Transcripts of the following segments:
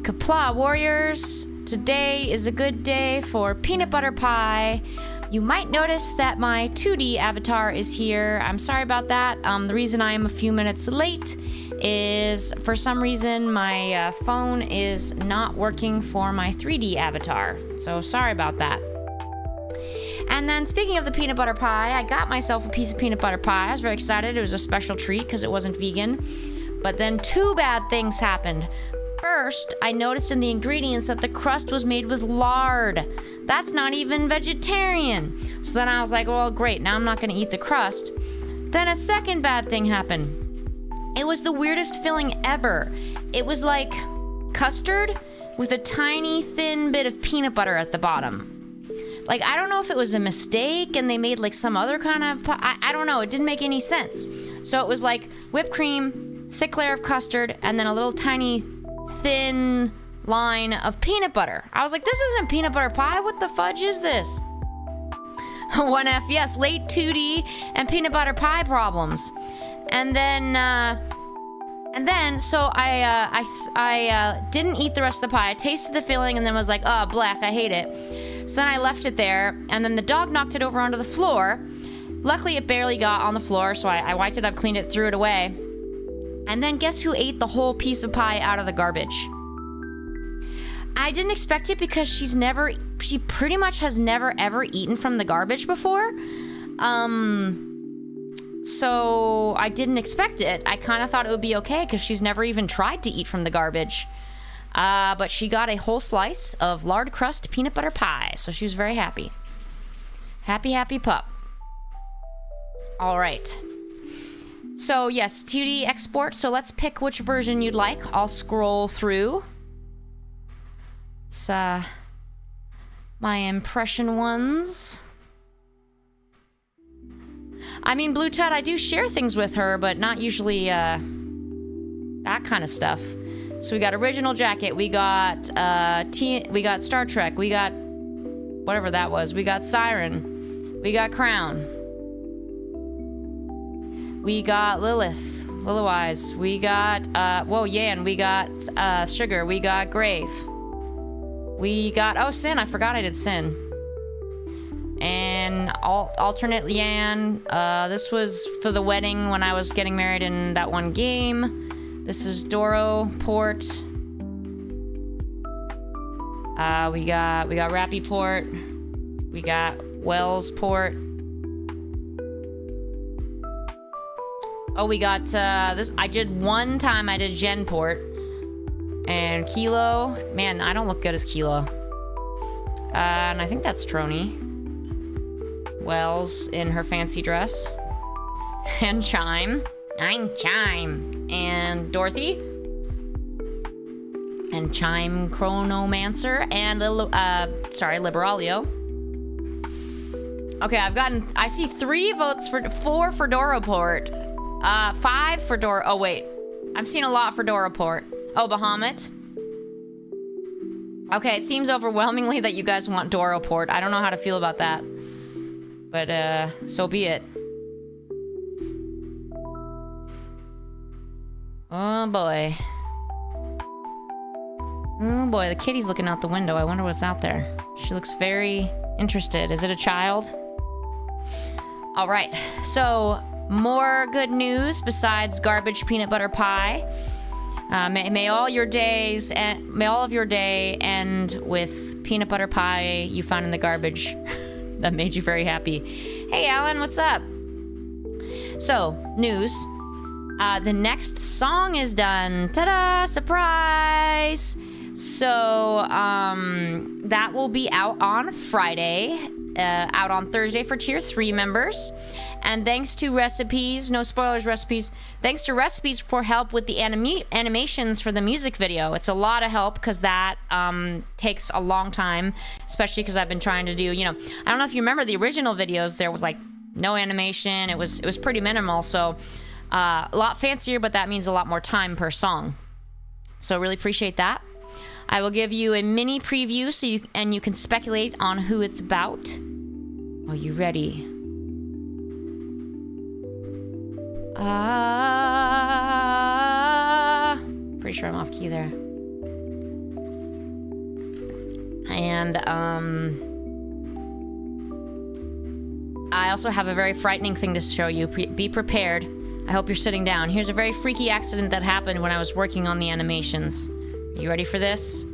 Kapla warriors. Today is a good day for peanut butter pie. You might notice that my 2D avatar is here. I'm sorry about that. The reason I am a few minutes late is for some reason my phone is not working for my 3D avatar. So sorry about that. And then speaking of the peanut butter pie, I got myself a piece of peanut butter pie. I was very excited. It was a special treat because it wasn't vegan. But then two bad things happened. First, I noticed in the ingredients that the crust was made with lard. That's not even vegetarian. So then I was like, well, great, now I'm not gonna eat the crust. Then a second bad thing happened. It was the weirdest filling ever. It was like custard with a tiny thin bit of peanut butter at the bottom. Like, I don't know if it was a mistake and they made like some other kind of I don't know, it didn't make any sense. So it was like whipped cream, thick layer of custard, and then a little tiny thin line of peanut butter. I was like, this isn't peanut butter pie. What the fudge is this? 1F, yes, late 2D and peanut butter pie problems. And then so I didn't eat the rest of the pie. I tasted the filling and then was like, oh, black, I hate it. So then I left it there, and then the dog knocked it over onto the floor. Luckily, it barely got on the floor, so I wiped it up, cleaned it, threw it away. And then guess who ate the whole piece of pie out of the garbage? I didn't expect it because she pretty much has never ever eaten from the garbage before. So I didn't expect it. I kind of thought it would be okay because she's never even tried to eat from the garbage. But she got a whole slice of lard crust peanut butter pie, so she was very happy. Happy, happy pup. All right. So yes, 2D export, so let's pick which version you'd like. I'll scroll through. It's, my impression ones. I mean, Blue Tut, I do share things with her, but not usually, that kind of stuff. So we got original jacket, we got, we got Star Trek, we got whatever that was, we got Siren, we got Crown. We got Lilith, Lilywise. We got, Yan. We got, Sugar. We got Grave. We got, oh, Sin. I forgot I did Sin. And alternate Yan. This was for the wedding when I was getting married in that one game. This is Doro Port. We got Rappy Port. We got Wells Port. Oh, we got, this, I did one time, I did Genport. And Kilo, man, I don't look good as Kilo. And I think that's Trony. Wells in her fancy dress. And Chime. I'm Chime. And Dorothy. And Chime Chronomancer. And, Liberalio. Okay, I see 3 votes for, 4 for Doroport. 5 for Dora. Oh, wait. I'm seeing a lot for Doroport. Oh, Bahamut. Okay, it seems overwhelmingly that you guys want Doroport. I don't know how to feel about that. But, so be it. Oh, boy. Oh, boy. The kitty's looking out the window. I wonder what's out there. She looks very interested. Is it a child? All right. So... more good news besides garbage peanut butter pie. May all of your day end with peanut butter pie you found in the garbage that made you very happy. Hey, Alan, what's up? So, news. The next song is done. Ta-da! Surprise! So, that will be out on Friday. Out on Thursday for Tier 3 members. And thanks to Recipes, no spoilers, Recipes. Thanks to Recipes for help with the animations for the music video. It's a lot of help because that takes a long time, especially because I've been trying to do, I don't know if you remember the original videos, there was like no animation. It was pretty minimal, so a lot fancier, but that means a lot more time per song. So really appreciate that. I will give you a mini preview so you can speculate on who it's about. Are you ready? Pretty sure I'm off key there. And, I also have a very frightening thing to show you. Be prepared. I hope you're sitting down. Here's a very freaky accident that happened when I was working on the animations. Are you ready for this?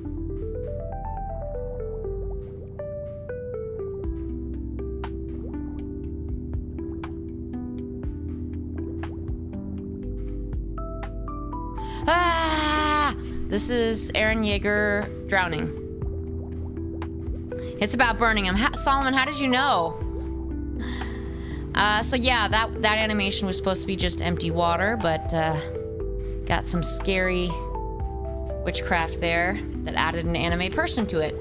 Ah! This is Eren Yeager drowning. It's about burning him. Solomon, how did you know? So yeah, that animation was supposed to be just empty water, but got some scary witchcraft there that added an anime person to it.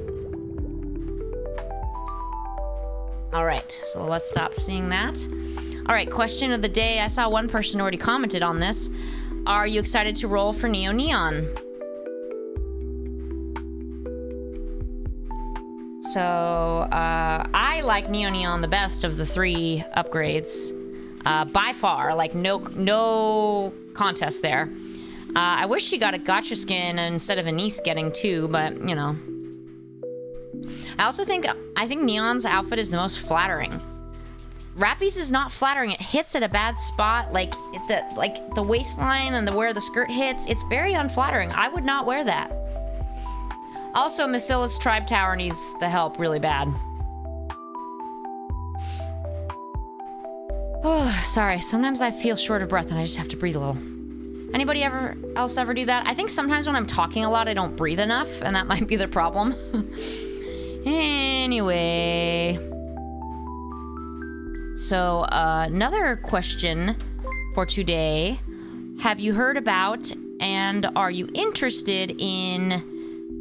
Alright, so let's stop seeing that. Alright, question of the day. I saw one person already commented on this. Are you excited to roll for Neo Neon? So, I like Neo Neon the best of the 3 upgrades. By far, like no contest there. I wish she got a gotcha skin instead of Anise getting 2, but, you know. I think Neon's outfit is the most flattering. Rappy's is not flattering. It hits at a bad spot, like the waistline and where the skirt hits. It's very unflattering. I would not wear that. Also, Massila's Tribe Tower needs the help really bad. Oh, sorry. Sometimes I feel short of breath and I just have to breathe a little. Anybody else ever do that? I think sometimes when I'm talking a lot, I don't breathe enough, and that might be the problem. Anyway. So, another question for today. Have you heard about and are you interested in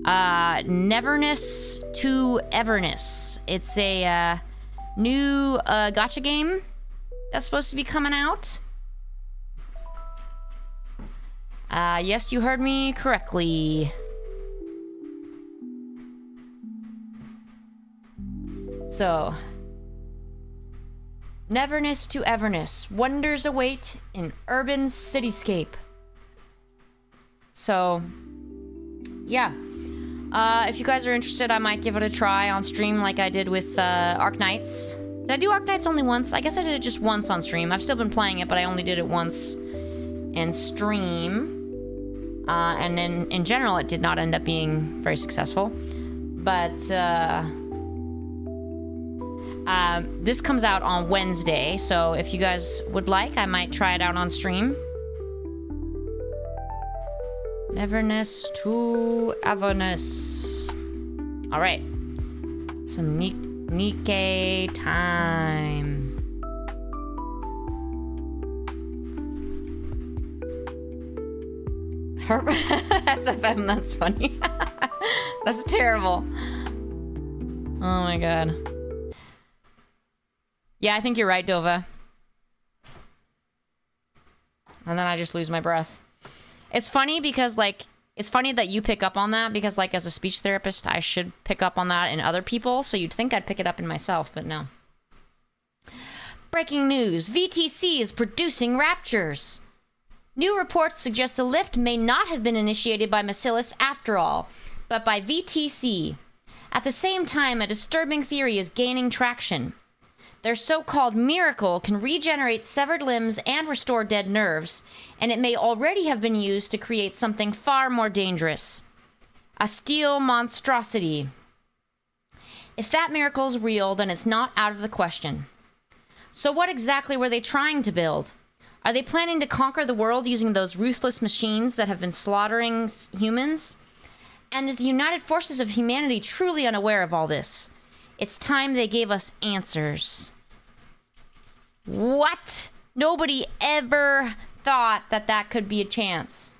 Neverness to Everness? It's a new gacha game that's supposed to be coming out. Yes, you heard me correctly. So, Neverness to Everness. Wonders await in urban cityscape. So, yeah. If you guys are interested, I might give it a try on stream like I did with Arknights. Did I do Arknights only once? I guess I did it just once on stream. I've still been playing it, but I only did it once in stream. And then, in general, it did not end up being very successful. But, this comes out on Wednesday, so if you guys would like, I might try it out on stream. Neverness to Everness. Alright. Some Nikke time. SFM, that's funny. That's terrible. Oh my god. Yeah, I think you're right, Dova. And then I just lose my breath. It's funny because, like, it's funny that you pick up on that because, like, as a speech therapist, I should pick up on that in other people, so you'd think I'd pick it up in myself, but no. Breaking news. VTC is producing raptures. New reports suggest the lift may not have been initiated by Massilis after all, but by VTC. At the same time, a disturbing theory is gaining traction. Their so-called miracle can regenerate severed limbs and restore dead nerves, and it may already have been used to create something far more dangerous. A steel monstrosity. If that miracle's real, then it's not out of the question. So what exactly were they trying to build? Are they planning to conquer the world using those ruthless machines that have been slaughtering humans? And is the United Forces of Humanity truly unaware of all this? It's time they gave us answers. What? Nobody ever thought that that could be a chance.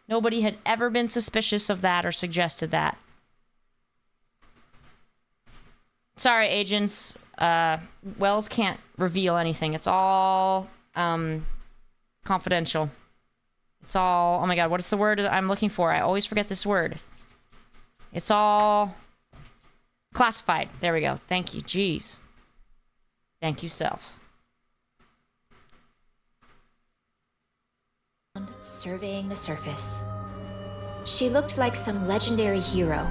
Nobody had ever been suspicious of that or suggested that. Sorry, agents. Wells can't reveal anything. It's all confidential. It's all... Oh my god, what is the word I'm looking for? I always forget this word. It's all... classified. There we go. Thank you. Jeez. Thank you, self. Surveying the surface. She looked like some legendary hero,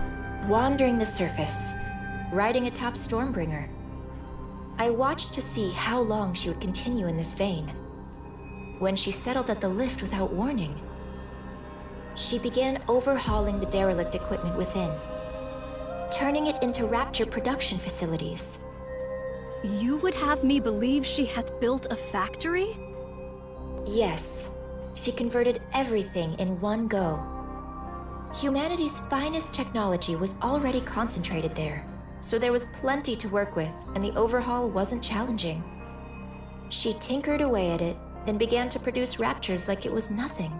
wandering the surface, riding atop Stormbringer. I watched to see how long she would continue in this vein. When she settled at the lift without warning, she began overhauling the derelict equipment within, turning it into Rapture production facilities. You would have me believe she hath built a factory? Yes, she converted everything in one go. Humanity's finest technology was already concentrated there, so there was plenty to work with, and the overhaul wasn't challenging. She tinkered away at it, then began to produce Raptures like it was nothing.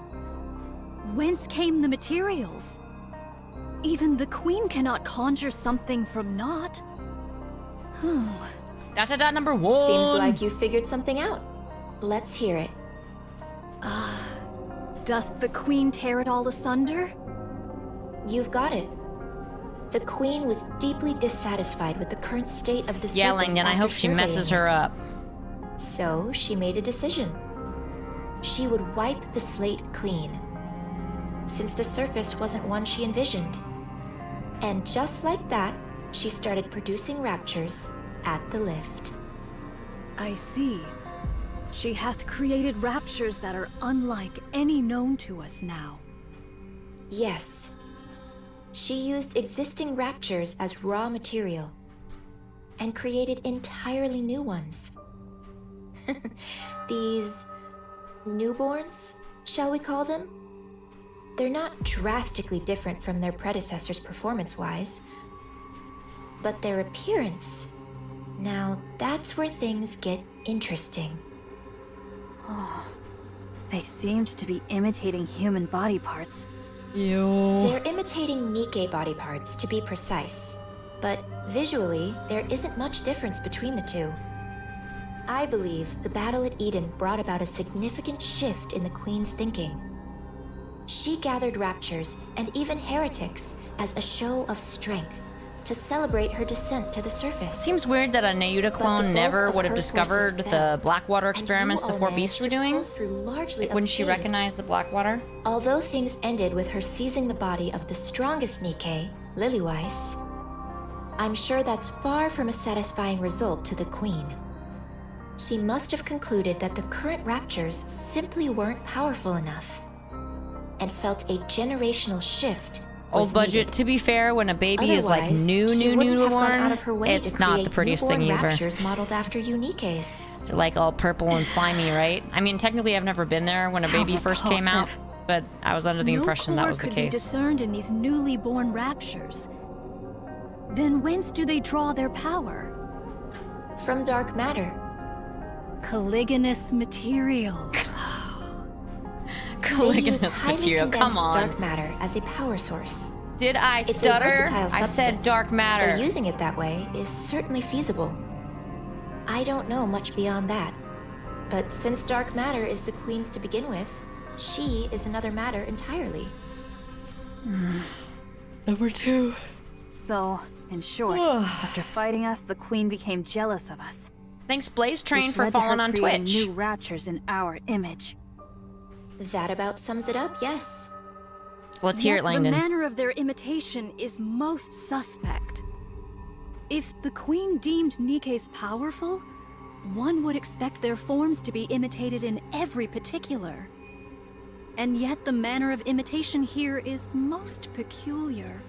Whence came the materials? Even the Queen cannot conjure something from naught. Number 1. Seems like you figured something out. Let's hear it. Doth the Queen tear it all asunder? You've got it. The Queen was deeply dissatisfied with the current state of the surface. Yelling, and I hope she messes her up. So she made a decision. She would wipe the slate clean, since the surface wasn't one she envisioned. And just like that, she started producing Raptures at the lift. I see. She hath created Raptures that are unlike any known to us now. Yes. She used existing Raptures as raw material, and created entirely new ones. These newborns, shall we call them? They're not drastically different from their predecessors performance-wise, but their appearance, now that's where things get interesting. Oh, they seemed to be imitating human body parts. Ew. They're imitating Nikke body parts, to be precise, but visually, there isn't much difference between the two. I believe the battle at Eden brought about a significant shift in the Queen's thinking. She gathered Raptures and even heretics as a show of strength to celebrate her descent to the surface. Seems weird that a Neuda clone never would have discovered the Blackwater experiments the four beasts were doing. Like, wouldn't she recognize the Blackwater? Although things ended with her seizing the body of the strongest Nikke, Lilyweiss, I'm sure that's far from a satisfying result to the Queen. She must have concluded that the current Raptures simply weren't powerful enough, and felt a generational shift. Old budget. To be fair, when a baby is like newborn, it's not the prettiest thing either. Raptures modeled after Uniques. They're like all purple and slimy, right? I mean, technically, I've never been there when a baby first came out, but I was under the impression that was the No core could be case. discerned in these newly born Raptures. Then whence do they draw their power? From dark matter. Caliginous material. Caliginous material, come on. Dark matter as a power source. Did I It's stutter? a versatile I said substance, dark matter. So using it that way is certainly feasible. I don't know much beyond that. But since dark matter is the Queen's to begin with, she is another matter entirely. Number 2. So, in short, after fighting us, the Queen became jealous of us. Thanks, Blaze Train, Which for led to her following on creating Twitch. new Raptures in our image. That about sums it up, yes. Let's hear it, Yet Langdon. the manner of their imitation is most suspect. If the Queen deemed Nikke's powerful, one would expect their forms to be imitated in every particular. And yet the manner of imitation here is most peculiar.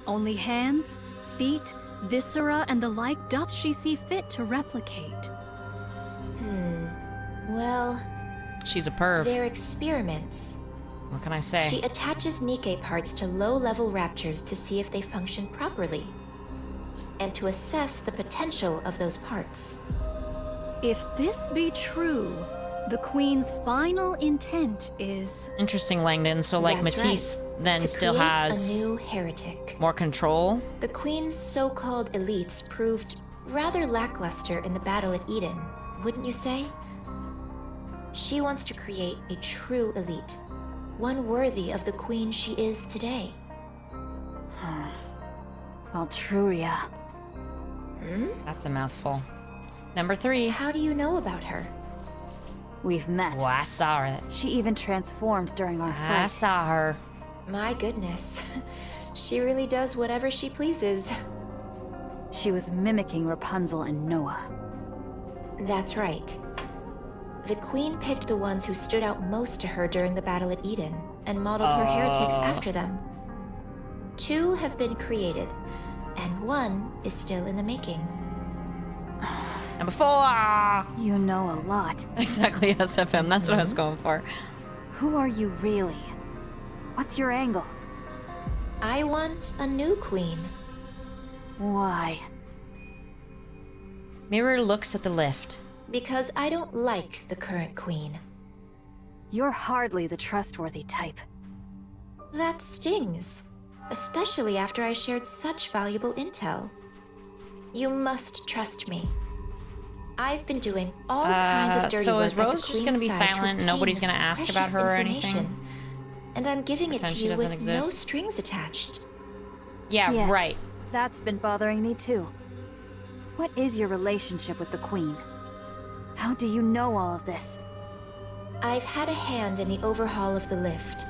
Only hands, feet, viscera, and the like doth she see fit to replicate. Well, She's a perv. they're experiments. What can I say? She attaches Nikke parts to low-level Raptures to see if they function properly, and to assess the potential of those parts. If this be true, the Queen's final intent is... Interesting, Langdon. So, like, That's Matisse right. then To still create has a new heretic. more control. The Queen's so-called elites proved rather lackluster in the battle at Eden, wouldn't you say? She wants to create a true elite, one worthy of the Queen she is today. Altruria. That's a mouthful. Number 3. How do you know about her? We've met. Oh, I saw it. She even transformed during our I fight. saw her. My goodness. She really does whatever she pleases. She was mimicking Rapunzel and Noah. That's right. The Queen picked the ones who stood out most to her during the battle at Eden, and modeled her heretics after them. 2 have been created, and 1 is still in the making. Number 4! You know a lot. Exactly, SFM. That's what I was going for. Who are you really? What's your angle? I want a new queen. Why? Mirror looks at the lift. Because I don't like the current queen. You're hardly the trustworthy type. That stings. Especially after I shared such valuable intel. You must trust me. I've been doing all kinds of dirty so work is at the Rose just gonna be Queen's side to silent and obtain nobody's this gonna ask about precious her or information. anything? And I'm giving it Pretend to she you with doesn't no exist? strings attached. Yeah, Yes, right. That's been bothering me too. What is your relationship with the Queen? How do you know all of this? I've had a hand in the overhaul of the lift,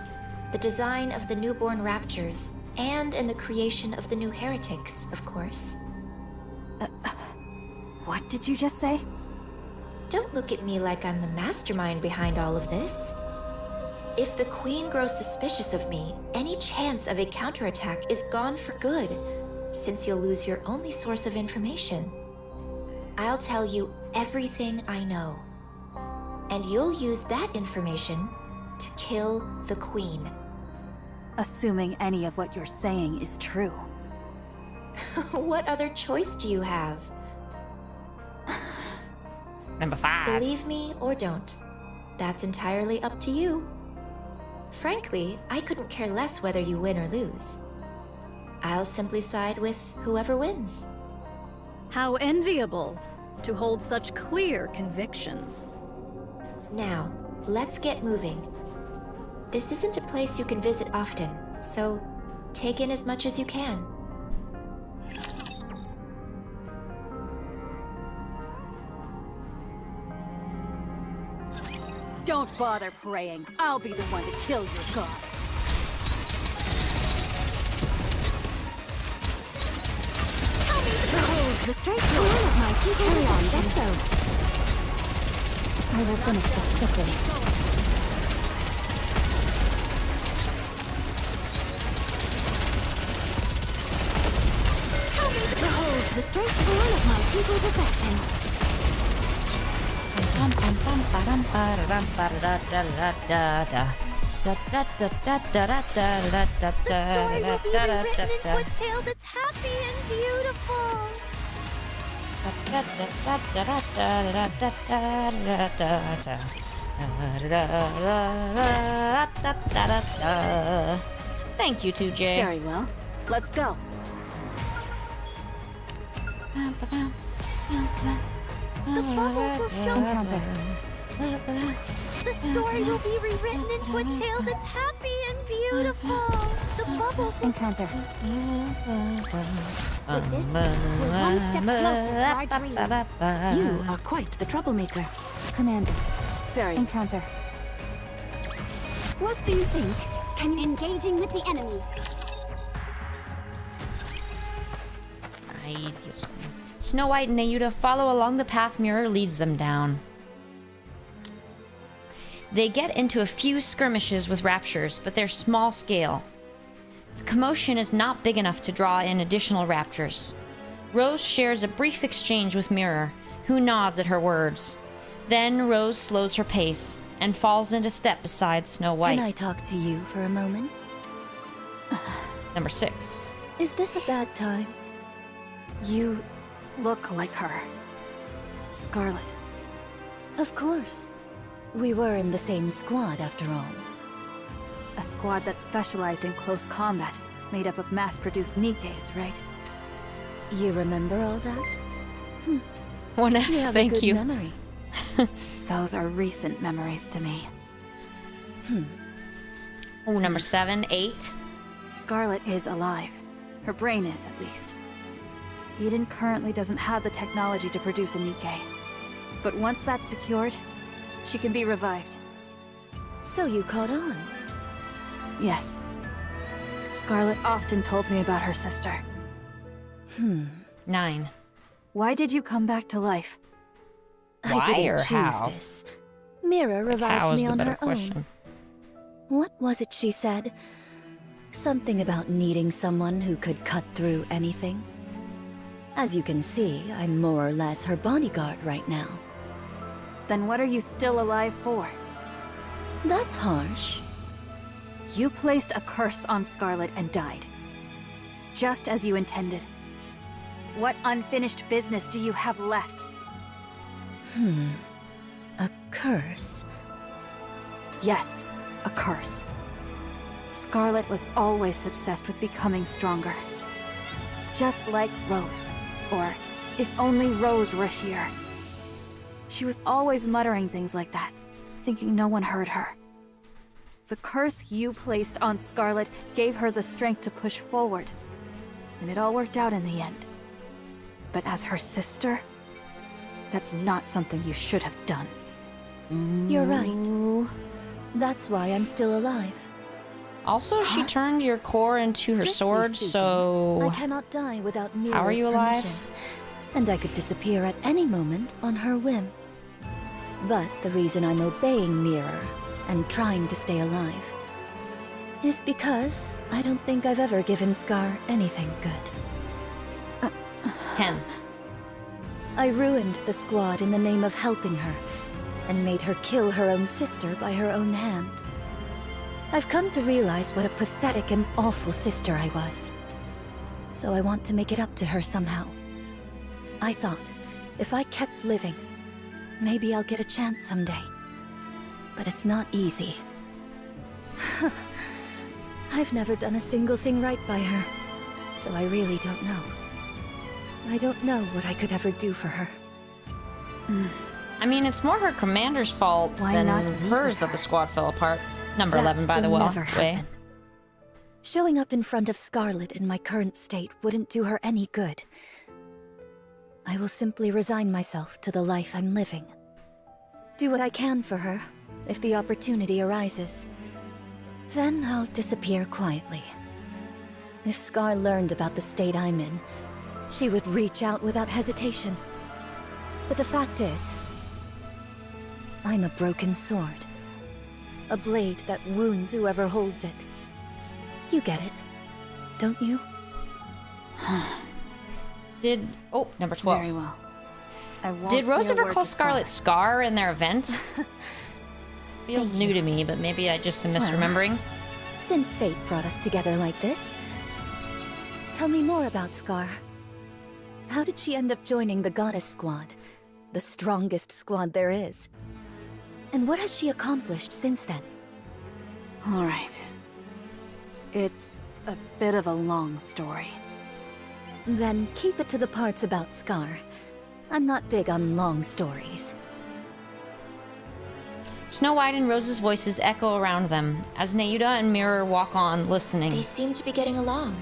the design of the newborn raptures, and in the creation of the new heretics, of course. What did you just say? Don't look at me like I'm the mastermind behind all of this. If the Queen grows suspicious of me, any chance of a counterattack is gone for good, since you'll lose your only source of information. I'll tell you everything I know. And you'll use that information to kill the Queen. Assuming any of what you're saying is true. What other choice do you have? Number 5. Believe me or don't. That's entirely up to you. Frankly, I couldn't care less whether you win or lose. I'll simply side with whoever wins. How enviable to hold such clear convictions. Now, let's get moving. This isn't a place you can visit often, so take in as much as you can. Don't bother praying. I'll be the one to kill your god. Behold, the straight line of my people. Carry on, just so. I will finish this quickly. Behold, the straight line of my people's affection. The story will be rewritten into a tale that's happy and beautiful. Thank you, 2J. Very well. Let's go. The bubbles will show. Encounter. The story will be rewritten into a tale that's happy and beautiful. The bubbles will. Encounter. With this, we're one step closer to our dream. You are quite the troublemaker. Commander. Very. Encounter. What do you think? Engaging with the enemy. Ay, Dios mío. Snow White and Nayuta follow along the path Mirror leads them down. They get into a few skirmishes with raptures, but they're small scale. The commotion is not big enough to draw in additional raptures. Rose shares a brief exchange with Mirror, who nods at her words. Then Rose slows her pace and falls into step beside Snow White. Can I talk to you for a moment? Number 6. Is this a bad time? You look like her. Scarlet. Of course. We were in the same squad after all. A squad that specialized in close combat, made up of mass-produced Nikkes, right? You remember all that? 1F, You have thank a good you. memory. Those are recent memories to me. Oh, number 7, 8. Scarlet is alive. Her brain is, at least. Eden currently doesn't have the technology to produce a Nikke. But once that's secured, she can be revived. So you caught on. Yes. Scarlet often told me about her sister. 9. Why did you come back to life? Why I didn't or choose how? this. Mira How revived is me the on better her question. own. What was it she said? Something about needing someone who could cut through anything. As you can see, I'm more or less her bodyguard right now. Then what are you still alive for? That's harsh. You placed a curse on Scarlet and died. Just as you intended. What unfinished business do you have left? A curse? Yes, a curse. Scarlet was always obsessed with becoming stronger. Just like Rose. Or, if only Rose were here. She was always muttering things like that, thinking no one heard her. The curse you placed on Scarlet gave her the strength to push forward. And it all worked out in the end. But as her sister, that's not something you should have done. You're right. That's why I'm still alive. Also, she turned your core into her Strictly sword, speaking, so... I cannot die without Mira's How are you alive? permission. And I could disappear at any moment on her whim. But the reason I'm obeying Mira and trying to stay alive is because I don't think I've ever given Scar anything good. 10. I ruined the squad in the name of helping her, and made her kill her own sister by her own hand. I've come to realize what a pathetic and awful sister I was. So I want to make it up to her somehow. I thought, if I kept living, maybe I'll get a chance someday. But it's not easy. I've never done a single thing right by her, so I really don't know. I don't know what I could ever do for her. I mean, it's more her commander's fault Why than not meet hers with that her? the squad fell apart. Number That 11, by the will way. never happen. Showing up in front of Scarlet in my current state wouldn't do her any good. I will simply resign myself to the life I'm living. Do what I can for her, if the opportunity arises. Then I'll disappear quietly. If Scar learned about the state I'm in, she would reach out without hesitation. But the fact is, I'm a broken sword. A blade that wounds whoever holds it. You get it, don't you? Number 12. Very well. I won't Did Rose say a ever word call to Scarlet Scar in their event? Feels Thank new you. to me, but maybe I just am misremembering. Since fate brought us together like this, tell me more about Scar. How did she end up joining the Goddess Squad? The strongest squad there is. And what has she accomplished since then? All right. It's a bit of a long story. Then keep it to the parts about Scar. I'm not big on long stories. Snow White and Rose's voices echo around them as Neuda and Mirror walk on, listening. They seem to be getting along.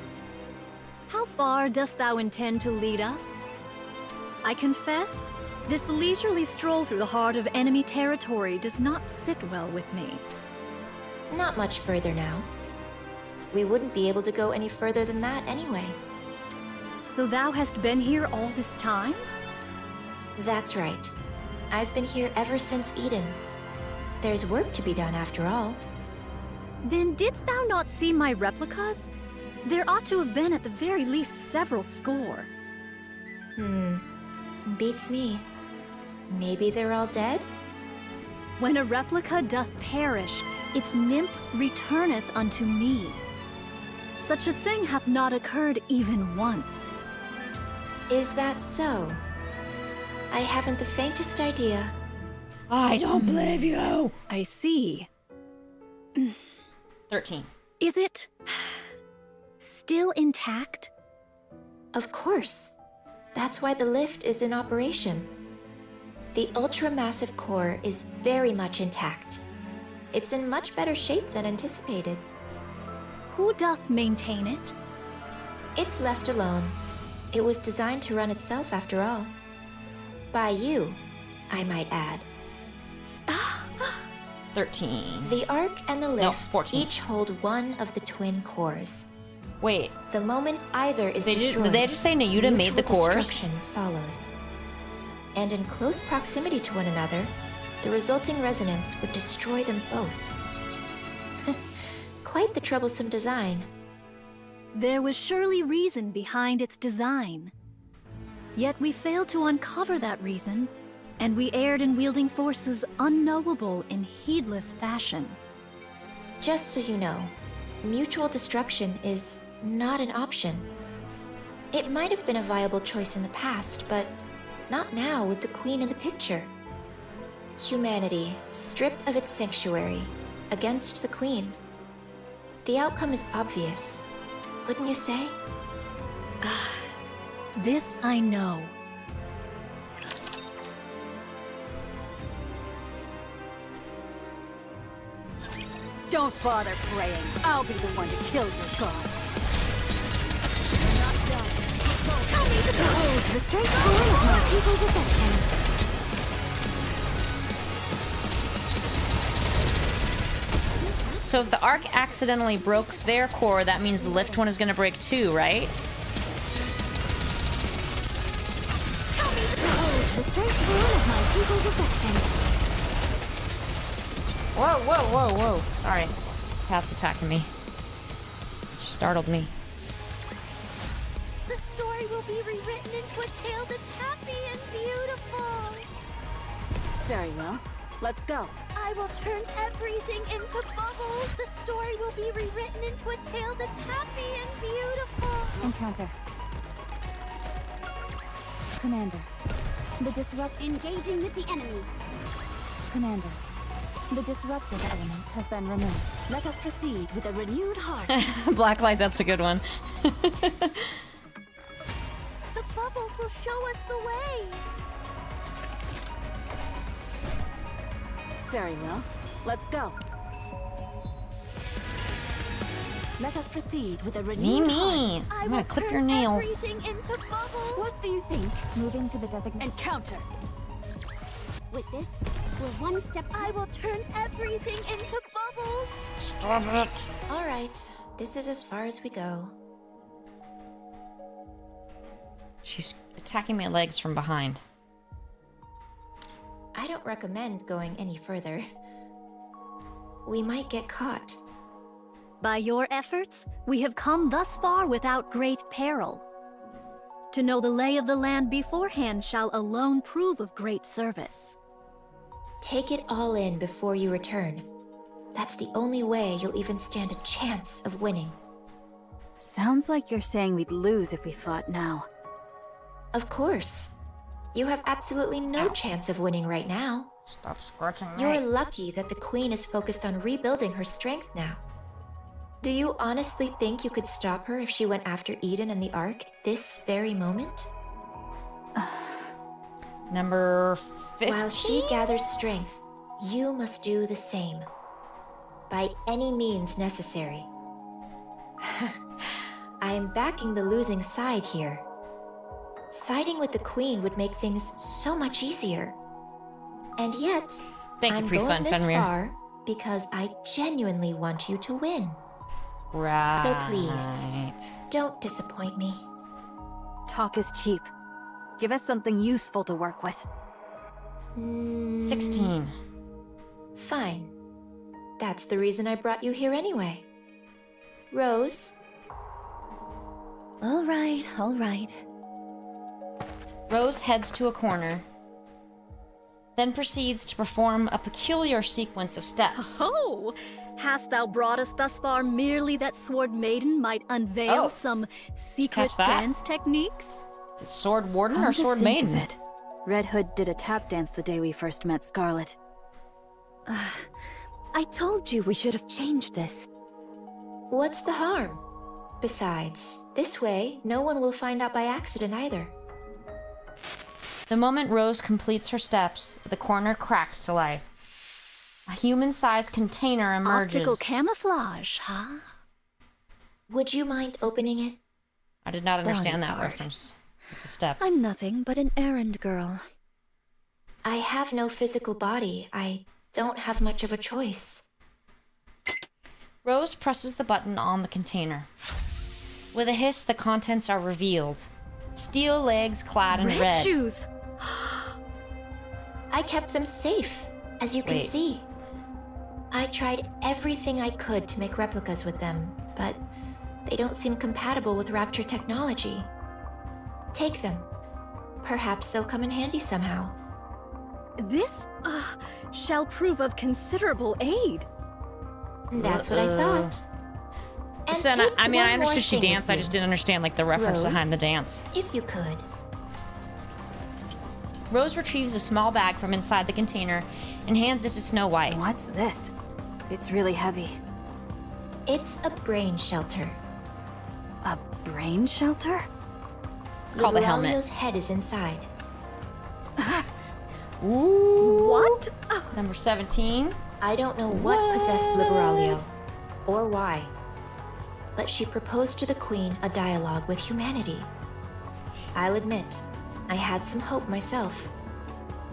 How far dost thou intend to lead us? I confess, this leisurely stroll through the heart of enemy territory does not sit well with me. Not much further now. We wouldn't be able to go any further than that anyway. So thou hast been here all this time? That's right. I've been here ever since Eden. There's work to be done after all. Then didst thou not see my replicas? There ought to have been at the very least several score. Beats me. Maybe they're all dead? When a replica doth perish, its nymph returneth unto me. Such a thing hath not occurred even once. Is that so? I haven't the faintest idea. I don't believe you! I see. 13. Is it still intact? Of course. That's why the lift is in operation. The ultra-massive core is very much intact. It's in much better shape than anticipated. Who doth maintain it? It's left alone. It was designed to run itself after all. By you, I might add. 13. The Ark and the lift 14. each hold one of the twin cores. Wait, The moment either is destroyed, did they just say Nayuta made the mutual cores? destruction follows. And in close proximity to one another, the resulting resonance would destroy them both. Quite the troublesome design. There was surely reason behind its design. Yet we failed to uncover that reason, and we erred in wielding forces unknowable in heedless fashion. Just so you know, mutual destruction is not an option. It might have been a viable choice in the past, but not now with the Queen in the picture. Humanity, stripped of its sanctuary, against the Queen. The outcome is obvious, wouldn't you say? This I know. Don't bother praying. I'll be the one to kill your god. Behold the straight line of my people's affection. So if the Ark accidentally broke their core, that means the Lift one is gonna break too, right? Behold the straight line of my people's affection. Whoa, whoa, whoa, whoa. Sorry. Cat's attacking me. She startled me. The story will be rewritten into a tale that's happy and beautiful. Very well. Let's go. I will turn everything into bubbles. The story will be rewritten into a tale that's happy and beautiful. Encounter. Commander. The Engaging with the enemy. Commander. The disruptive elements have been removed. Let us proceed with a renewed heart. Blacklight, that's a good one. The bubbles will show us the way. Very well. Let's go. Let us proceed with a renewed heart. Mimi, I'm gonna clip your nails. Everything into bubbles. What do you think? Moving to the designated encounter. With this, we're one step. I will turn everything into bubbles. Stop it. All right, this is as far as we go. She's attacking my legs from behind. I don't recommend going any further. We might get caught. By your efforts, we have come thus far without great peril. To know the lay of the land beforehand shall alone prove of great service. Take it all in before you return. That's the only way you'll even stand a chance of winning. Sounds like you're saying we'd lose if we fought now. Of course. You have absolutely no chance of winning right now. Stop scratching me. You're lucky that the Queen is focused on rebuilding her strength now. Do you honestly think you could stop her if she went after Eden and the Ark this very moment? Number 15. While she gathers strength, you must do the same. By any means necessary. I am backing the losing side here. Siding with the Queen would make things so much easier. And yet, Thank you, I'm Prefund going this Fenrir. far because I genuinely want you to win. Right. So please, don't disappoint me. Talk is cheap. Give us something useful to work with. 16. Fine. That's the reason I brought you here anyway. Rose? All right, all right. Rose heads to a corner, then proceeds to perform a peculiar sequence of steps. Oh! Hast thou brought us thus far merely that Sword Maiden might unveil Oh. some secret Catch that? dance techniques? Is it Sword Warden Come or to Sword think of Maiden? it, Red Hood did a tap dance the day we first met Scarlet. I told you we should have changed this. What's the harm? Besides, this way, no one will find out by accident either. The moment Rose completes her steps, the corner cracks to life. A human-sized container emerges. Optical camouflage, huh? Would you mind opening it? I did not understand that Bodyguard. reference. With the steps. I'm nothing but an errand girl. I have no physical body. I don't have much of a choice. Rose presses the button on the container. With a hiss, the contents are revealed. Steel legs clad in red. shoes! I kept them safe, as you can Wait. see. I tried everything I could to make replicas with them, but they don't seem compatible with Rapture technology. Take them. Perhaps they'll come in handy somehow. This, shall prove of considerable aid. That's what I thought. And So, take I mean, I one more understood she thing danced. with I you, just didn't understand like the reference Rose. behind the dance. If you could. Rose retrieves a small bag from inside the container and hands it to Snow White. What's this? It's really heavy. It's a brain shelter. A brain shelter? It's called a helmet. Liberalio's head is inside. Ooh. What? Number 17. I don't know what possessed Liberalio, or why. But she proposed to the Queen a dialogue with humanity. I'll admit, I had some hope myself.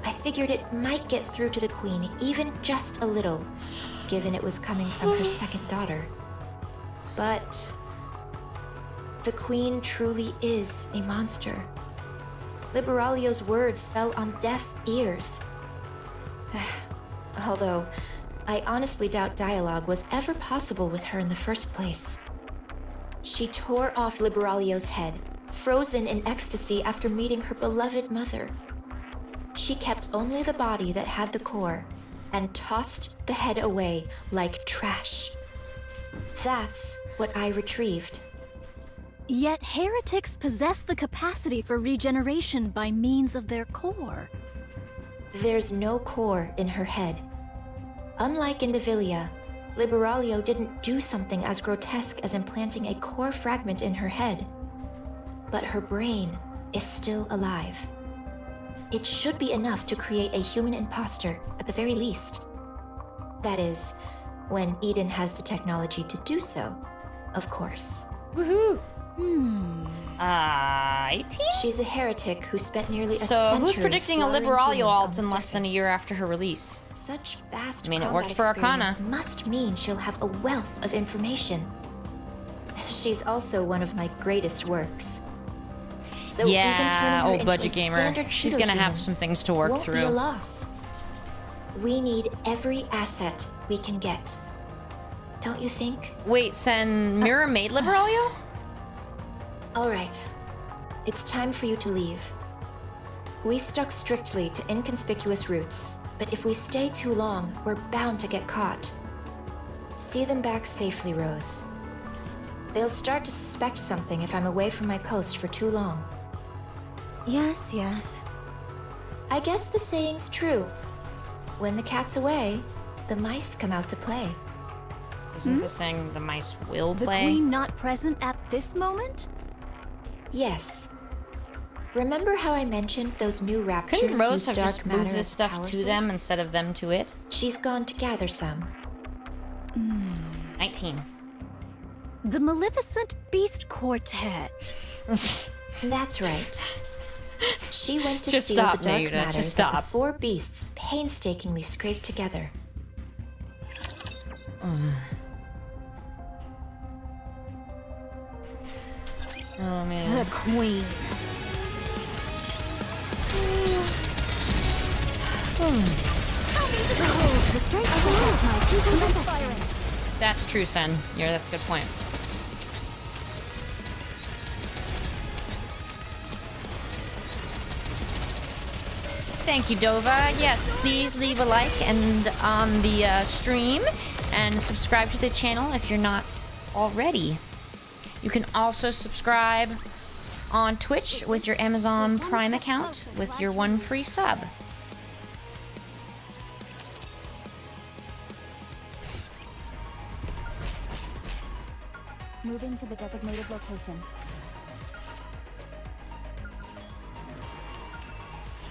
I figured it might get through to the Queen even just a little, given it was coming from her second daughter. But the Queen truly is a monster. Liberalio's words fell on deaf ears. Although, I honestly doubt dialogue was ever possible with her in the first place. She tore off Liberalio's head, frozen in ecstasy after meeting her beloved mother. She kept only the body that had the core, and tossed the head away like trash. That's what I retrieved. Yet heretics possess the capacity for regeneration by means of their core. There's no core in her head. Unlike in Devilia, Liberalio didn't do something as grotesque as implanting a core fragment in her head. But her brain is still alive. It should be enough to create a human imposter, at the very least. That is, when Eden has the technology to do so, of course. Woohoo! 18? She's a heretic who spent nearly a So century who's predicting a slaughtering Liberalio humans on alt the in less than a surface. year after her release? Such vast I mean, it combat worked for Arcana. experience must mean she'll have a wealth of information. She's also one of my greatest works. So even turning Yeah, her old into budget a gamer. standard She's gonna have pseudo-human some things to work won't be a through. loss. We need every asset we can get. Don't you think? Wait, Sen Mirror made Liberalio? All right. It's time for you to leave. We stuck strictly to inconspicuous routes, but if we stay too long, we're bound to get caught. See them back safely, Rose. They'll start to suspect something if I'm away from my post for too long. Yes, yes. I guess the saying's true. When the cat's away, the mice come out to play. Isn't this saying the mice will The play? Queen not present at this moment? Yes. Remember how I mentioned those new raptures Couldn't Rose use have dark just matter moved this as stuff power to them source? instead of them to it? She's gone to gather some. 19. The Maleficent Beast Quartet. That's right. She went to Just steal stop, the dark Nayuta, matter just that the stop. 4 beasts painstakingly scraped together. Oh man. The Queen. That's true, Sen. Yeah, that's a good point. Thank you, Dova. Yes, please leave a like and on the stream and subscribe to the channel if you're not already. You can also subscribe on Twitch with your Amazon Prime account with your 1 free sub. Moving to the designated location.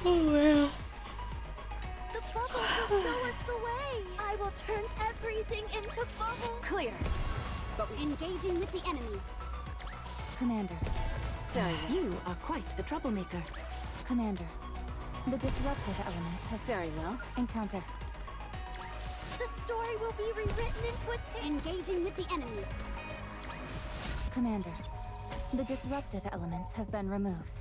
The bubbles will show us the way. I will turn everything into bubbles. Clear. But engaging with the enemy. Commander. You are quite the troublemaker. Commander. The disruptive elements have Very well. encounter. The story will be rewritten into a tale. Engaging with the enemy. Commander. The disruptive elements have been removed.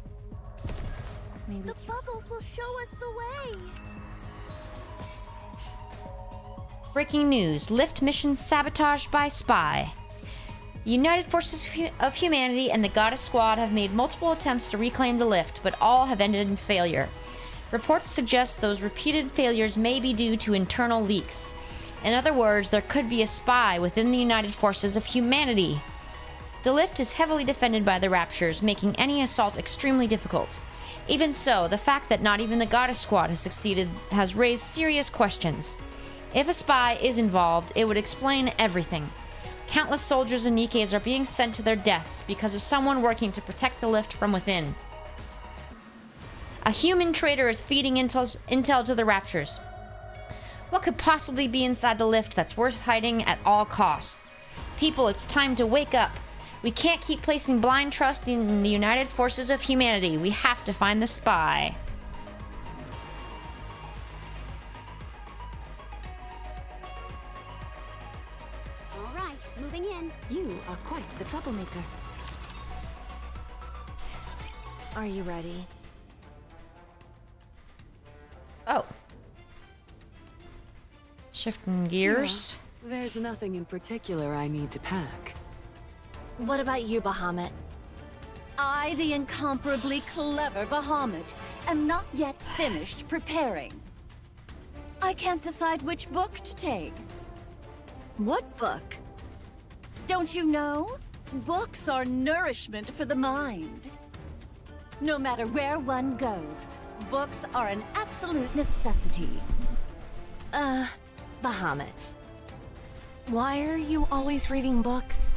Maybe The bubbles will show us the way. Breaking news. Lift mission sabotaged by spy. The United Forces of Humanity and the Goddess Squad have made multiple attempts to reclaim the lift, but all have ended in failure. Reports suggest those repeated failures may be due to internal leaks. In other words, there could be a spy within the United Forces of Humanity. The lift is heavily defended by the Raptures, making any assault extremely difficult. Even so, the fact that not even the Goddess Squad has succeeded has raised serious questions. If a spy is involved, it would explain everything. Countless soldiers and Nikkes are being sent to their deaths because of someone working to protect the lift from within. A human traitor is feeding intel to the Raptures. What could possibly be inside the lift that's worth hiding at all costs? People, it's time to wake up. We can't keep placing blind trust in the United Forces of Humanity. We have to find the spy. All right, moving in. You are quite the troublemaker. Are you ready? Oh. Shifting gears. There's nothing in particular I need to pack. What about you, Bahamut? I, the incomparably clever Bahamut, am not yet finished preparing. I can't decide which book to take. What book? Don't you know? Books are nourishment for the mind. No matter where one goes, books are an absolute necessity. Bahamut. Why are you always reading books?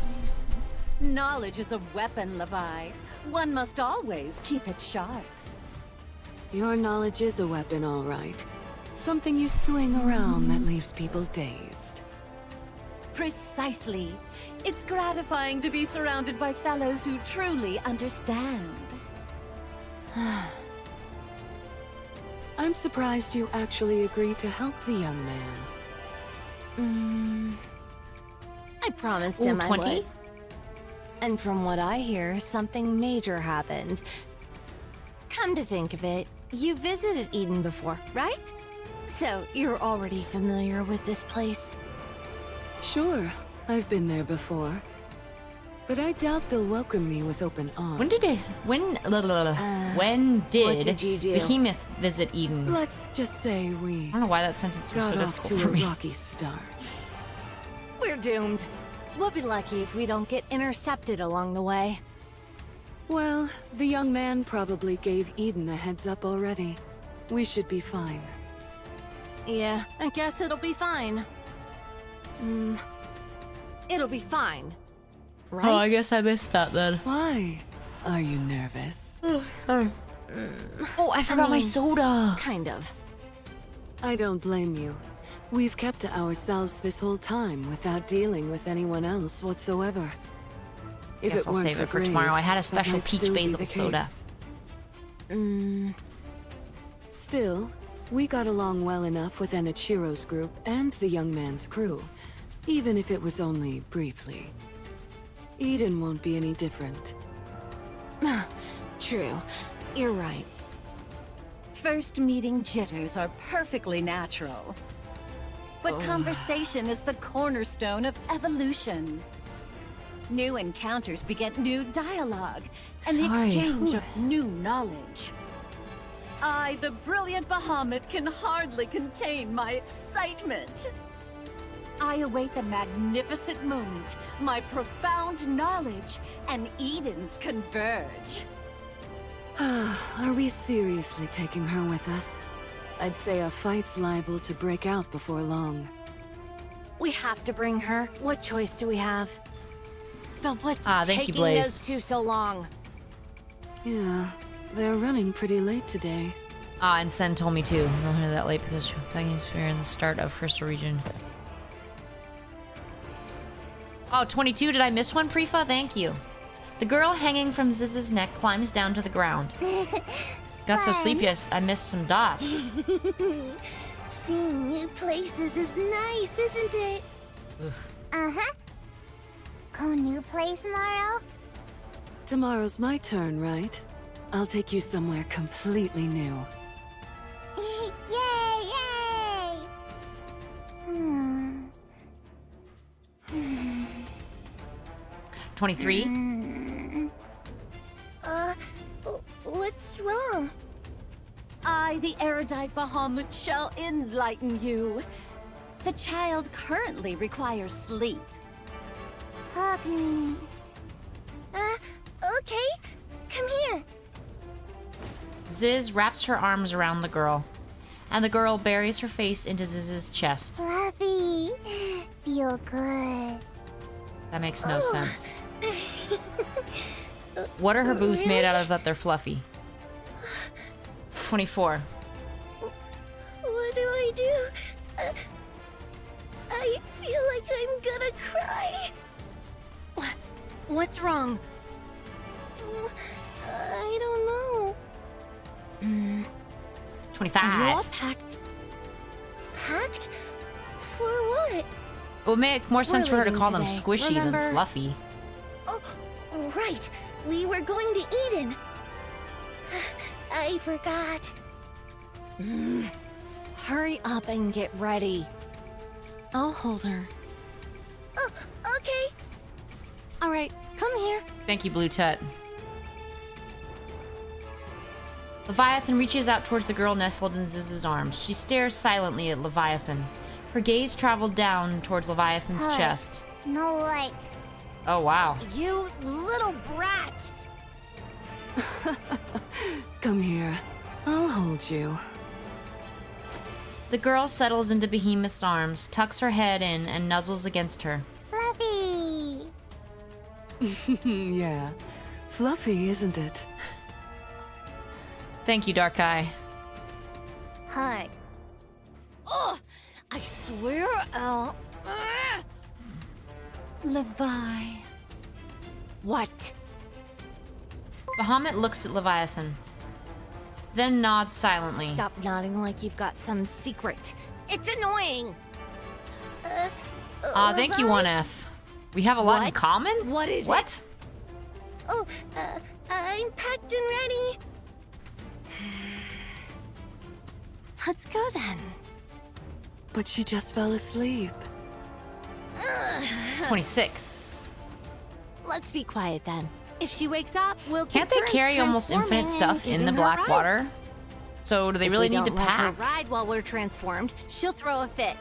Knowledge is a weapon, Levi. One must always keep it sharp. Your knowledge is a weapon, all right. Something you swing around that leaves people dazed. Precisely. It's gratifying to be surrounded by fellows who truly understand. I'm surprised you actually agreed to help the young man. I promised Ooh, him 20? I would. And from what I hear, something major happened. Come to think of it, you visited Eden before, right? So you're already familiar with this place? Sure, I've been there before. But I doubt they'll welcome me with open arms. When did what did you do? Behemoth visit Eden? Let's just say we I don't know why that sentence was so got off difficult to for a me. rocky start. We're doomed. We'll be lucky if we don't get intercepted along the way. Well, the young man probably gave Eden a heads up already. We should be fine. Yeah, I guess it'll be fine. It'll be fine. Right? Oh, I guess I missed that then. Why? Are you nervous? Oh, I forgot my mean- soda. Kind of. I don't blame you. We've kept to ourselves this whole time without dealing with anyone else whatsoever. If Guess it I'll weren't save it for Grave, tomorrow. I had a that special might peach still be basil the soda. case. Still, we got along well enough with Enichiro's group and the young man's crew, even if it was only briefly. Eden won't be any different. True. You're right. First meeting jitters are perfectly natural. But conversation is the cornerstone of evolution. New encounters beget new dialogue, and the Sorry. exchange of new knowledge. I, the brilliant Bahamut, can hardly contain my excitement. I await the magnificent moment, my profound knowledge, and Edens converge. Are we seriously taking her with us? I'd say a fight's liable to break out before long. We have to bring her. What choice do we have? But what's Thank you, taking Blaze. those two so long? Yeah, they're running pretty late today. And Sen told me too. I'm not here that late because Begging's fair in the start of Crystal Region. Oh, 22. Did I miss one, Prefa? Thank you. The girl hanging from Ziz's neck climbs down to the ground. Got so sleepy, I missed some dots. Seeing new places is nice, isn't it? Uh-huh. Go new place, Morrow? Tomorrow's my turn, right? I'll take you somewhere completely new. Yay! Yay! 23. What's wrong? I, the erudite Bahamut, shall enlighten you. The child currently requires sleep. Hug me. Okay. Come here. Ziz wraps her arms around the girl, and the girl buries her face into Ziz's chest. Fluffy. Feel good. That makes no sense. What are her boobs made out of that they're fluffy? 24. What do I do? I feel like I'm gonna cry. What's wrong? I don't know. 25. Are you all packed? Packed? For what? It would make more sense for her to leaving call them today, squishy than remember? fluffy. Oh, right. We were going to Eden. I forgot. Hurry up and get ready. I'll hold her. Oh, okay. All right, come here. Thank you, Blue Tut. Leviathan reaches out towards the girl nestled in Ziz's arms. She stares silently at Leviathan. Her gaze traveled down towards Leviathan's Huh. chest. No, like. Oh, wow. You little brat! Come here. I'll hold you. The girl settles into Behemoth's arms, tucks her head in, and nuzzles against her. Fluffy. Yeah. Fluffy, isn't it? Thank you, Dark Eye. Hug. Oh, I swear I'll... Levi. What? Bahamut looks at Leviathan, then nods silently. Stop nodding like you've got some secret. It's annoying. Thank you, 1F. We have a lot in What? common? What is What? it? Oh, I'm packed and ready. Let's go then. But she just fell asleep. 26. Let's be quiet then. If she wakes up, we'll take Can't they turns carry almost transforming infinite stuff and in the giving her black rides. water? So do they If really we need to don't let her pack? ride while we're transformed, she'll throw a fit.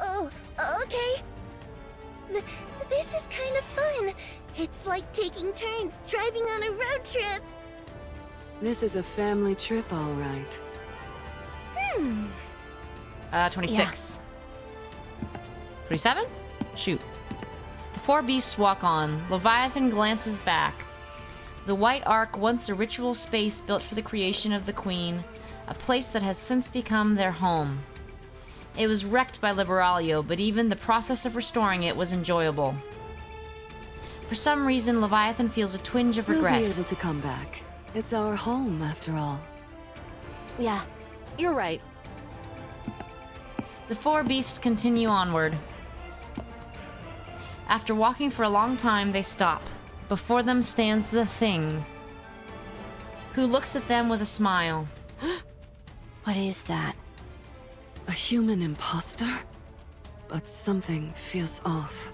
Oh, okay. This is kind of fun. It's like taking turns driving on a road trip. This is a family trip, all right. 26. 27? Shoot. The four beasts walk on. Leviathan glances back. The White Ark, once a ritual space built for the creation of the Queen, a place that has since become their home. It was wrecked by Liberaglio, but even the process of restoring it was enjoyable. For some reason, Leviathan feels a twinge of We'll regret. be able to come back. It's our home, after all. Yeah, you're right. The four beasts continue onward. After walking for a long time, they stop. Before them stands the Thing, who looks at them with a smile. What is that? A human imposter? But something feels off.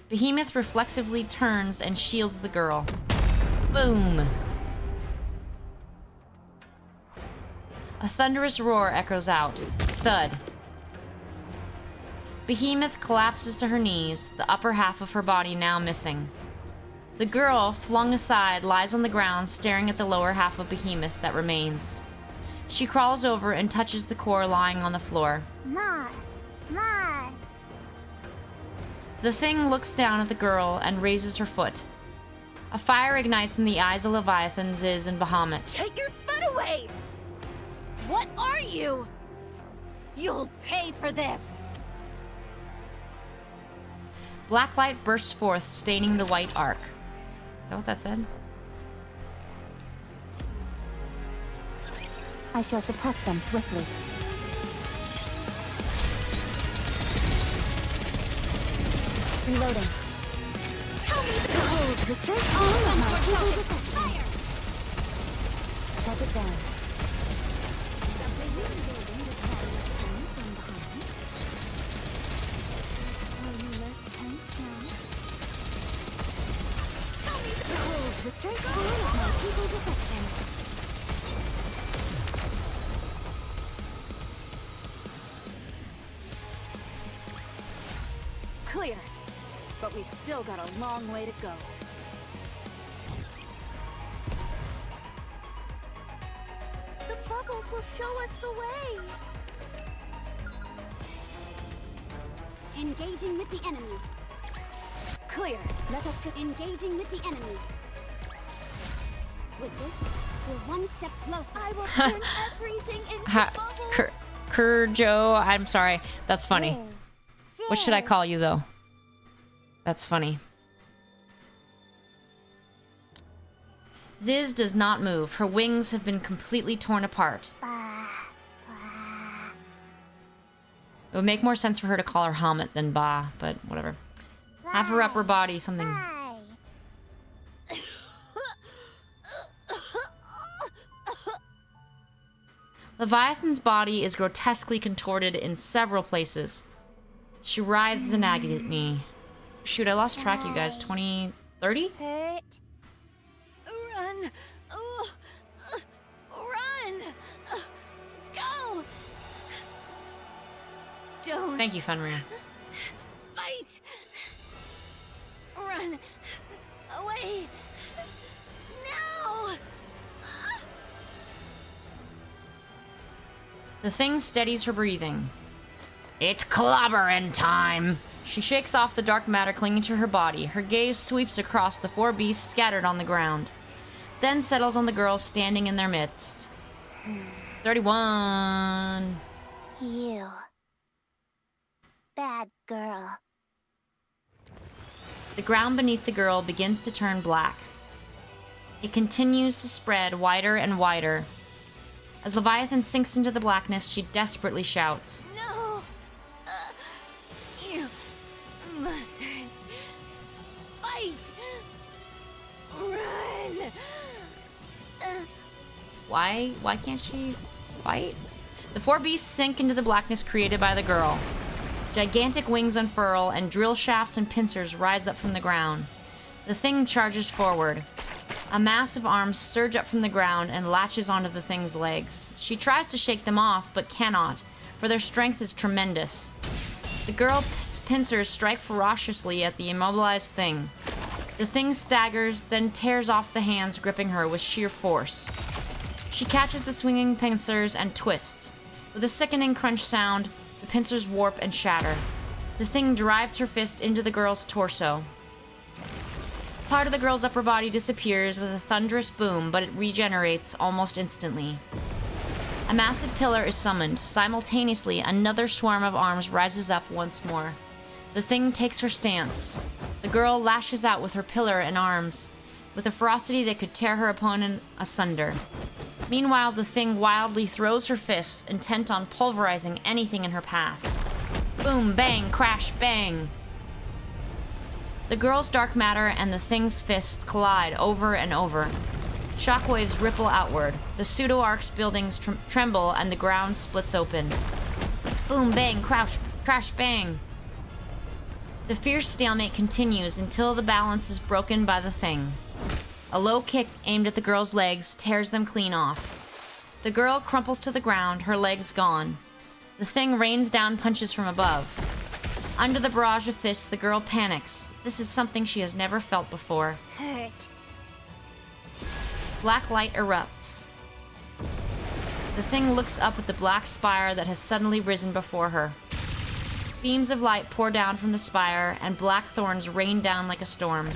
Behemoth reflexively turns and shields the girl. Boom! A thunderous roar echoes out. Thud. Behemoth collapses to her knees, the upper half of her body now missing. The girl, flung aside, lies on the ground staring at the lower half of Behemoth that remains. She crawls over and touches the core lying on the floor. Ma. The Thing looks down at the girl and raises her foot. A fire ignites in the eyes of Leviathan, Ziz, and Bahamut. Take your foot away! What are you? You'll pay for this! Black light bursts forth, staining the White Ark. Is that what that said? I shall suppress them swiftly. Reloading. Behold the strength of my people's affection. Cut it down. The building is carrying a stone from behind. Are you less tense now? Behold the strength of my people's affection. Clear. But we've still got a long way to go. The bubbles will show us the way. Engaging with the enemy. Clear. Let us engaging with the enemy. With this, we're one step closer. I will turn everything into bubbles. Kurjo, I'm sorry. That's funny. What should I call you, though? That's funny. Ziz does not move. Her wings have been completely torn apart. It would make more sense for her to call her Hamlet than Ba, but whatever. Half her upper body, something. Leviathan's body is grotesquely contorted in several places. She writhes in agony. Shoot, I lost track, you guys. 20, 30? Hurt. Run! Oh, run! Go! Don't Thank you, Fenrir. fight! Run! Away! Now! The thing steadies her breathing. It's clobbering time! She shakes off the dark matter clinging to her body. Her gaze sweeps across the 4 beasts scattered on the ground, then settles on the girl standing in their midst. 31. You. Bad girl. The ground beneath the girl begins to turn black. It continues to spread wider and wider. As Leviathan sinks into the blackness, she desperately shouts. No! You mustn't fight! Run! Why can't she fight? The 4 beasts sink into the blackness created by the girl. Gigantic wings unfurl and drill shafts and pincers rise up from the ground. The thing charges forward. A mass of arms surge up from the ground and latches onto the thing's legs. She tries to shake them off, but cannot, for their strength is tremendous. The girl's pincers strike ferociously at the immobilized thing. The thing staggers, then tears off the hands gripping her with sheer force. She catches the swinging pincers and twists. With a sickening crunch sound, the pincers warp and shatter. The thing drives her fist into the girl's torso. Part of the girl's upper body disappears with a thunderous boom, but it regenerates almost instantly. A massive pillar is summoned. Simultaneously, another swarm of arms rises up once more. The thing takes her stance. The girl lashes out with her pillar and arms, with a ferocity that could tear her opponent asunder. Meanwhile, the thing wildly throws her fists, intent on pulverizing anything in her path. Boom, bang, crash, bang. The girl's dark matter and the thing's fists collide over and over. Shockwaves ripple outward. The pseudo-arc's buildings tremble and the ground splits open. Boom, bang, crash, bang. The fierce stalemate continues until the balance is broken by the thing. A low kick aimed at the girl's legs tears them clean off. The girl crumples to the ground, her legs gone. The thing rains down punches from above. Under the barrage of fists, the girl panics. This is something she has never felt before. Hurt. Black light erupts. The thing looks up at the black spire that has suddenly risen before her. Beams of light pour down from the spire, and black thorns rain down like a storm.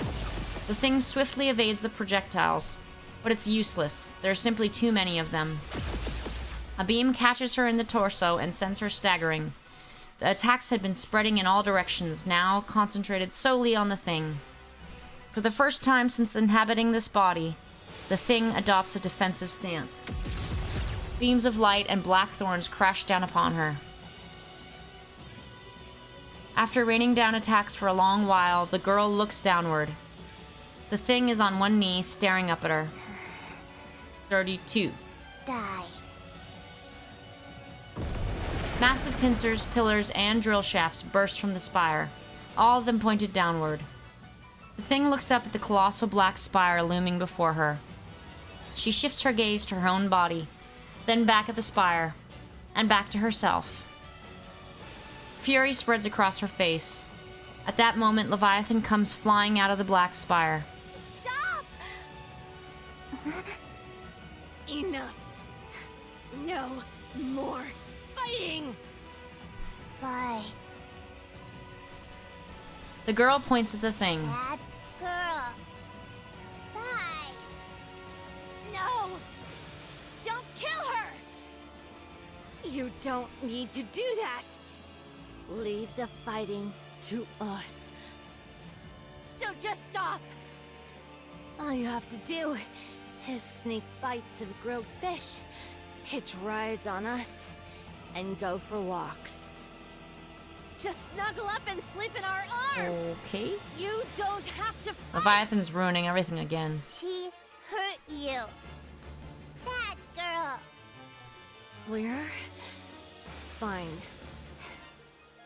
The thing swiftly evades the projectiles, but it's useless. There are simply too many of them. A beam catches her in the torso and sends her staggering. The attacks had been spreading in all directions, now concentrated solely on the thing. For the first time since inhabiting this body, the thing adopts a defensive stance. Beams of light and black thorns crash down upon her. After raining down attacks for a long while, the girl looks downward. The thing is on one knee, staring up at her. 32. Die. Massive pincers, pillars, and drill shafts burst from the spire, all of them pointed downward. The thing looks up at the colossal black spire looming before her. She shifts her gaze to her own body, then back at the spire, and back to herself. Fury spreads across her face. At that moment, Leviathan comes flying out of the black spire. Stop! Enough. No more fighting! Bye. The girl points at the thing. Bad girl. Bye. No! Don't kill her! You don't need to do that! Leave the fighting to us. So just stop! All you have to do is sneak bites of grilled fish, hitch rides on us, and go for walks. Just snuggle up and sleep in our arms! Okay. You don't have to fight! Leviathan's ruining everything again. She hurt you. Bad girl. We're fine.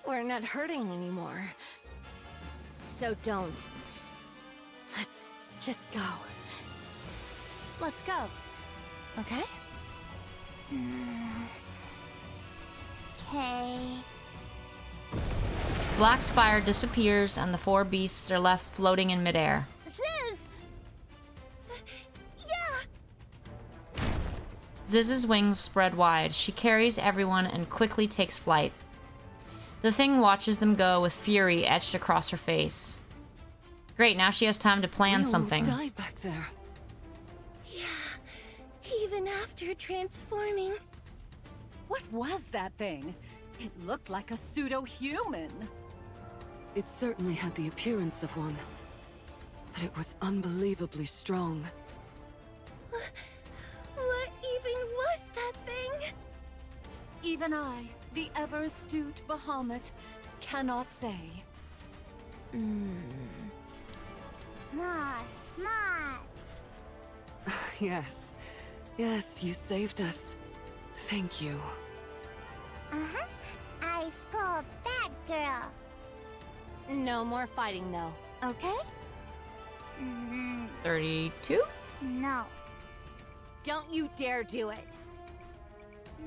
We're not hurting anymore. So don't. Let's just go. Let's go. Okay? Okay. Black spire disappears, and the four beasts are left floating in midair. Ziz! Yeah! Ziz's wings spread wide. She carries everyone and quickly takes flight. The thing watches them go with fury etched across her face. Great, now she has time to plan something. We almost died back there. Yeah. Even after transforming. What was that thing? It looked like a pseudo-human. It certainly had the appearance of one. But it was unbelievably strong. What even was that thing? Even I, the ever-astute Bahamut, cannot say. Ma. Yes. Yes, you saved us. Thank you. Uh-huh. I scold bad girl. No more fighting, though. Okay? 32? No. Don't you dare do it.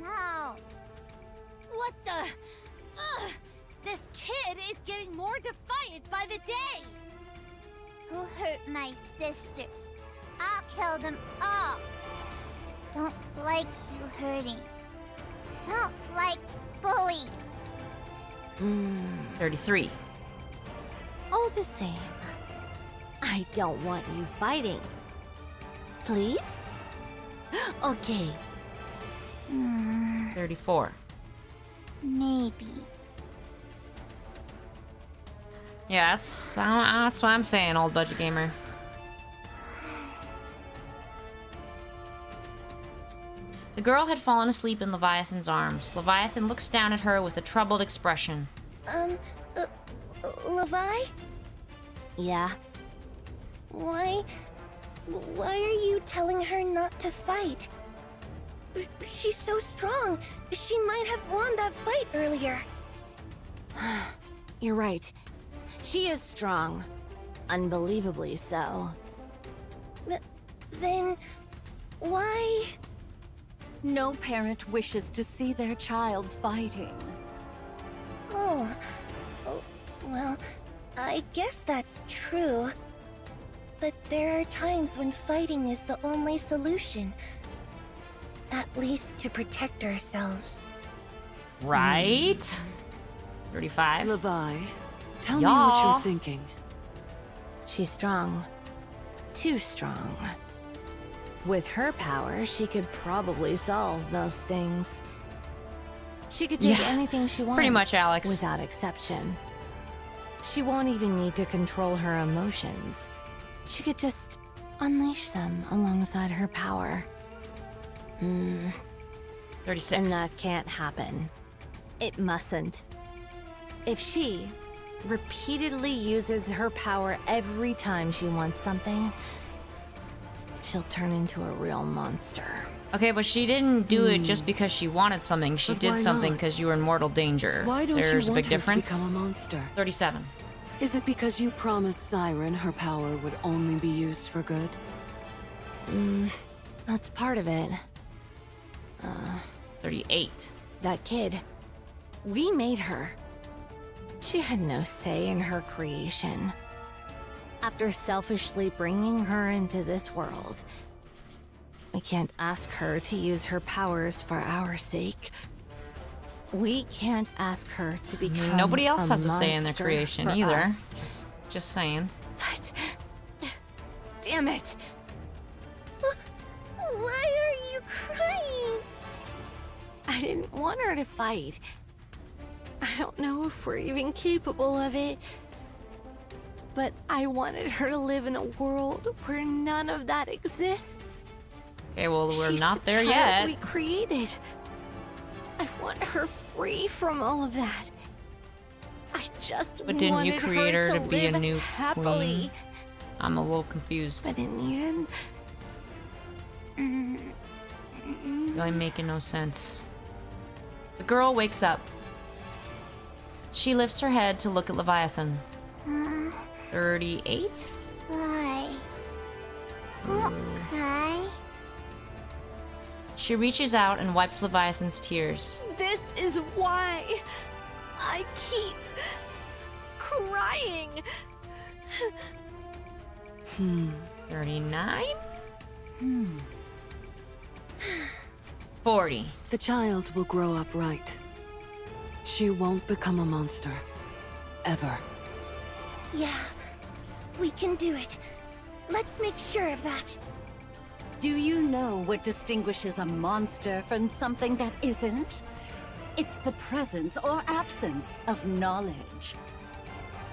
No. What the? Ugh! This kid is getting more defiant by the day! Who hurt my sisters? I'll kill them all. Don't like you hurting. Don't like bullies. 33. All the same, I don't want you fighting. Please? Okay. 34. Maybe. Yeah, that's what I'm saying, old budget gamer. The girl had fallen asleep in Leviathan's arms. Leviathan looks down at her with a troubled expression. Levi? Yeah? Why are you telling her not to fight? She's so strong. She might have won that fight earlier. You're right. She is strong. Unbelievably so. Then, why? No parent wishes to see their child fighting. Oh, well, I guess that's true. But there are times when fighting is the only solution. At least to protect ourselves. Right? 35. Levi, tell me Y'all. what you're thinking. She's strong. Too strong. With her power, she could probably solve most things. She could do Yeah, anything she wants. pretty much, Alex. Without exception. She won't even need to control her emotions. She could just unleash them alongside her power. 36. And that can't happen. It mustn't. If she, repeatedly uses her power every time she wants something, she'll turn into a real monster. Okay, but she didn't do it just because she wanted something. She But did why something not? because you were in mortal danger. Why don't There's you a want big her difference. to become a monster? 37. Is it because you promised Siren her power would only be used for good? That's part of it. 38. That kid. We made her. She had no say in her creation. After selfishly bringing her into this world, we can't ask her to use her powers for our sake. We can't ask her to become Nobody else a has a say in their monster creation for either. us. Just saying. But... damn it! Why are you crying? I didn't want her to fight. I don't know if we're even capable of it. But I wanted her to live in a world where none of that exists. Okay, well, we're She's not the there child yet. we created. I want her free from all of that. I just But didn't you wanted create her to be a live new happily. queen? I'm a little confused. But in the end, Really making no sense. The girl wakes up. She lifts her head to look at Leviathan. 38? Why? Don't cry. She reaches out and wipes Leviathan's tears. this is why I keep crying. 39? 40. The child will grow up right. She won't become a monster. Ever. Yeah, we can do it. Let's make sure of that. Do you know what distinguishes a monster from something that isn't? It's the presence or absence of knowledge.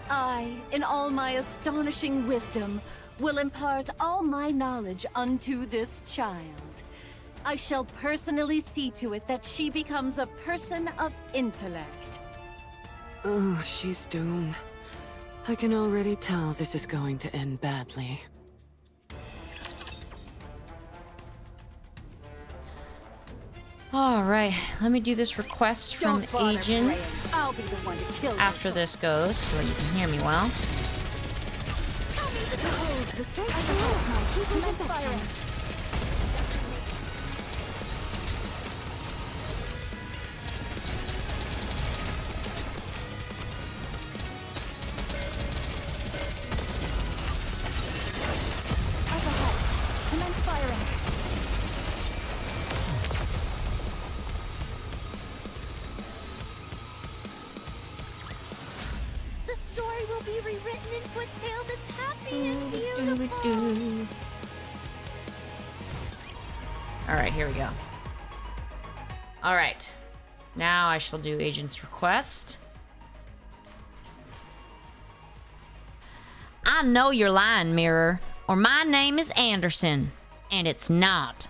I, in all my astonishing wisdom, will impart all my knowledge unto this child. I shall personally see to it that she becomes a person of intellect. Oh, she's doomed. I can already tell this is going to end badly. All right, let me do this request from Don't bother agents praying. I'll be the one to kill you. after this goes so that you can hear me well. The strength of my people's affection. Up ahead. Commence firing. The story will be rewritten into a tale that's happy and beautiful. All right, here we go. All right, now I shall do agent's request. I know you're lying, Mirror, or my name is Anderson, and it's not.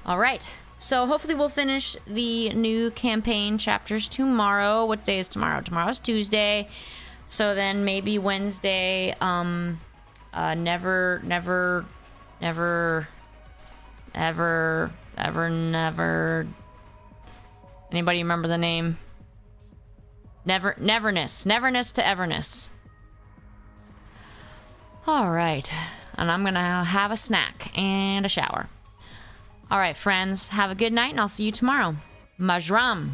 All right, so hopefully we'll finish the new campaign chapters tomorrow. What day is tomorrow? Tomorrow's Tuesday. So then maybe Wednesday, never. Anybody remember the name? Neverness to Everness. All right, and I'm gonna have a snack and a shower. All right, friends, have a good night, and I'll see you tomorrow. Majram.